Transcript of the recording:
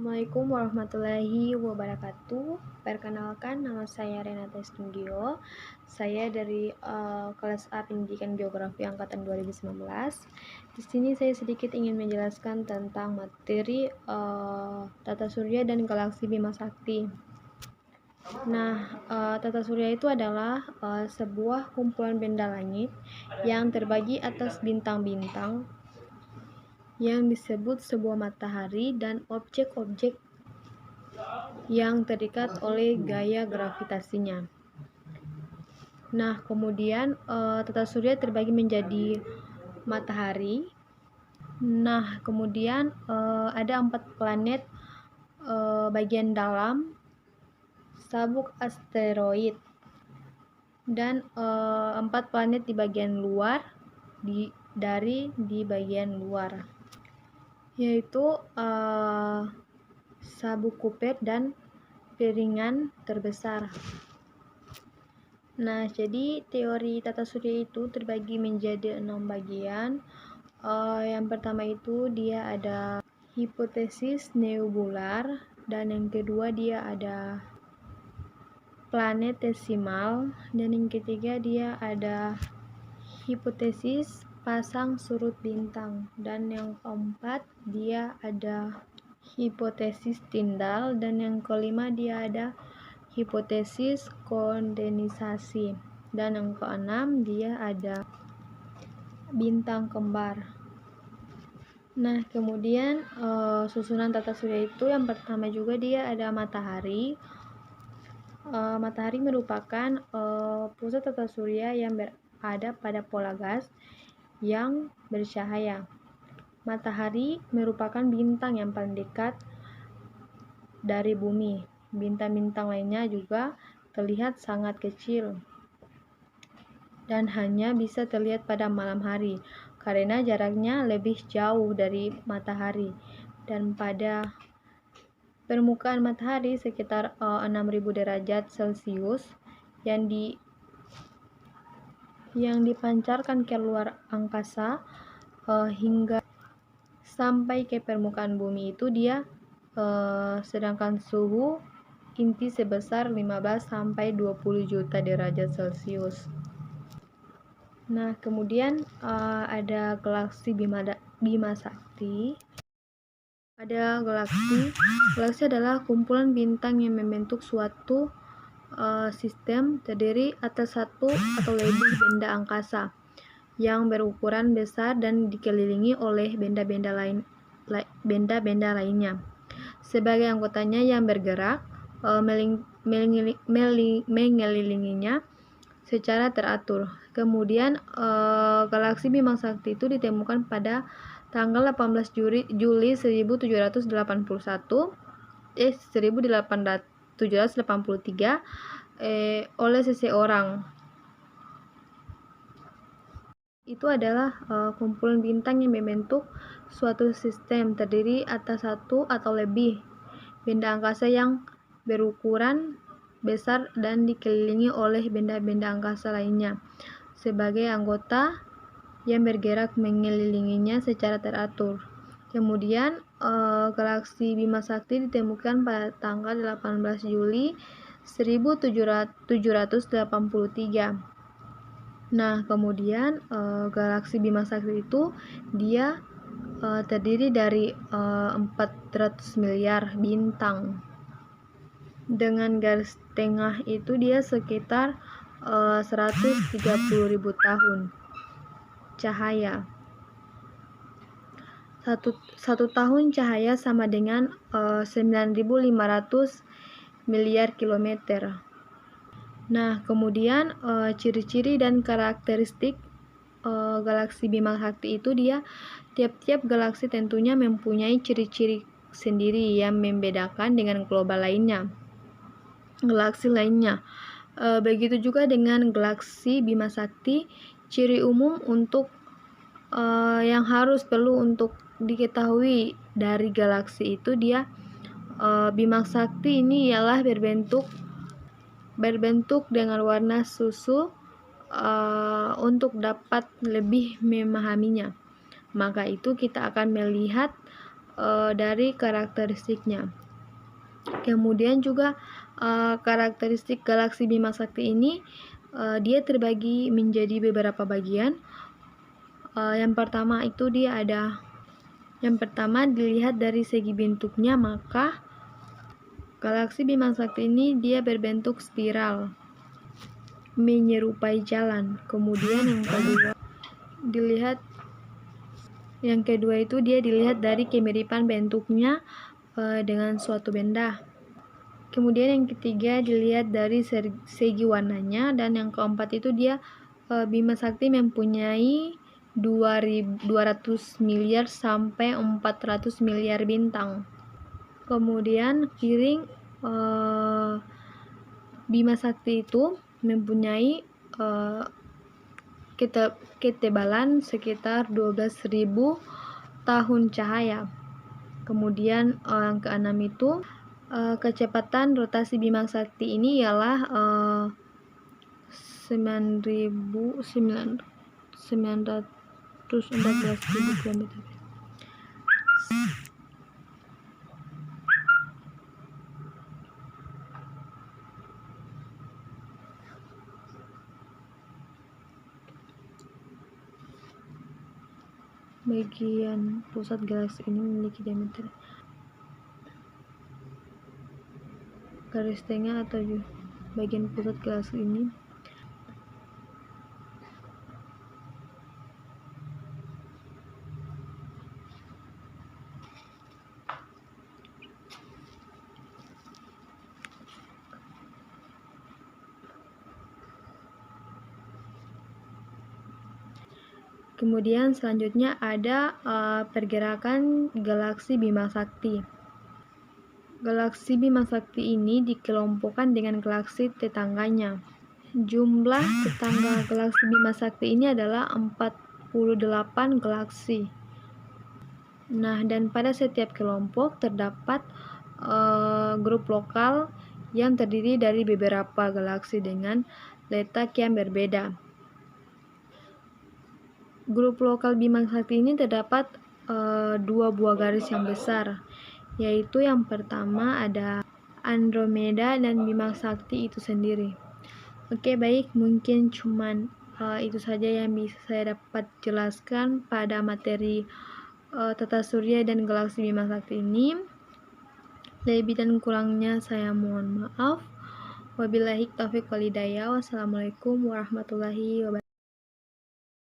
Assalamualaikum warahmatullahi wabarakatuh. Perkenalkan, nama saya Renata Studio. Saya dari kelas A Pendidikan Geografi angkatan 2019. Di sini saya sedikit ingin menjelaskan tentang materi tata surya dan galaksi Bima Sakti. Nah, tata surya itu adalah sebuah kumpulan benda langit yang terbagi atas bintang-bintang yang disebut sebuah matahari dan objek-objek yang terikat oleh gaya gravitasinya. Nah, kemudian tata surya terbagi menjadi matahari. Nah, kemudian ada 4 planet bagian dalam, sabuk asteroid, dan 4 planet di bagian luar di bagian luar, yaitu sabuk Kuiper dan piringan terbesar. Nah, jadi teori tata surya itu terbagi menjadi 6 bagian. Yang pertama itu dia ada hipotesis nebular, dan yang kedua dia ada planetesimal, dan yang ketiga dia ada hipotesis pasang surut bintang, dan yang keempat dia ada hipotesis tindal, dan yang kelima dia ada hipotesis kondensasi, dan yang keenam dia ada bintang kembar. Nah, kemudian susunan tata surya itu yang pertama juga dia ada matahari. Matahari merupakan pusat tata surya yang berada pada pola gas yang bercahaya. Matahari merupakan bintang yang paling dekat dari bumi. Bintang-bintang lainnya juga terlihat sangat kecil dan hanya bisa terlihat pada malam hari karena jaraknya lebih jauh dari matahari, dan pada permukaan matahari sekitar 6.000 derajat Celcius yang dipancarkan keluar angkasa hingga sampai ke permukaan bumi itu dia sedangkan suhu inti sebesar 15 sampai 20 juta derajat Celcius. Nah, kemudian ada galaksi Bima Sakti. Ada galaksi adalah kumpulan bintang yang membentuk suatu sistem terdiri atas satu atau lebih benda angkasa yang berukuran besar dan dikelilingi oleh benda-benda lainnya. Sebagai anggotanya yang bergerak mengelilinginya secara teratur. Kemudian galaksi Bima Sakti itu ditemukan pada tanggal 18 Juli 1783 oleh seseorang. Itu adalah kumpulan bintang yang membentuk suatu sistem terdiri atas satu atau lebih benda angkasa yang berukuran besar dan dikelilingi oleh benda-benda angkasa lainnya sebagai anggota yang bergerak mengelilinginya secara teratur. Kemudian galaksi Bima Sakti ditemukan pada tanggal 18 Juli 1783. Nah, kemudian galaksi Bima Sakti itu dia terdiri dari 400 miliar bintang. Dengan garis tengah itu dia sekitar 130.000 tahun cahaya. Satu tahun cahaya sama dengan 9.500 miliar kilometer. Nah, kemudian ciri-ciri dan karakteristik galaksi Bima Sakti itu dia tiap-tiap galaksi tentunya mempunyai ciri-ciri sendiri yang membedakan dengan galaksi lainnya. Begitu juga dengan galaksi Bima Sakti, ciri umum untuk yang perlu untuk diketahui dari galaksi itu dia Bima Sakti ini ialah berbentuk dengan warna susu untuk dapat lebih memahaminya. Maka itu kita akan melihat dari karakteristiknya. Kemudian juga karakteristik galaksi Bima Sakti ini dia terbagi menjadi beberapa bagian. Yang pertama dilihat dari segi bentuknya, maka galaksi Bima Sakti ini dia berbentuk spiral menyerupai jalan. Kemudian yang kedua itu dia dilihat dari kemiripan bentuknya dengan suatu benda. Kemudian yang ketiga dilihat dari segi warnanya, dan yang keempat itu dia Bima Sakti mempunyai 200 miliar sampai 400 miliar bintang. Kemudian piring Bima Sakti itu mempunyai ketebalan sekitar 12.000 tahun cahaya. Kemudian yang keenam itu kecepatan rotasi Bima Sakti ini ialah 9.914.000 km. Bagian pusat galaksi ini memiliki diameter garis tengah atau bagian pusat galaksi ini Kemudian selanjutnya ada pergerakan galaksi Bima Sakti. Galaksi Bima Sakti ini dikelompokkan dengan galaksi tetangganya. Jumlah tetangga galaksi Bima Sakti ini adalah 48 galaksi. Nah, dan pada setiap kelompok terdapat grup lokal yang terdiri dari beberapa galaksi dengan letak yang berbeda. Grup lokal Bima Sakti ini terdapat 2 buah garis yang besar, yaitu yang pertama ada Andromeda dan Bima Sakti itu sendiri. Oke, baik, mungkin cuman itu saja yang bisa saya dapat jelaskan pada materi tata surya dan galaksi Bima Sakti ini. Lebih dan kurangnya saya mohon maaf. Wabillahi taufiq wal hidayah. Wassalamualaikum warahmatullahi wabarakatuh.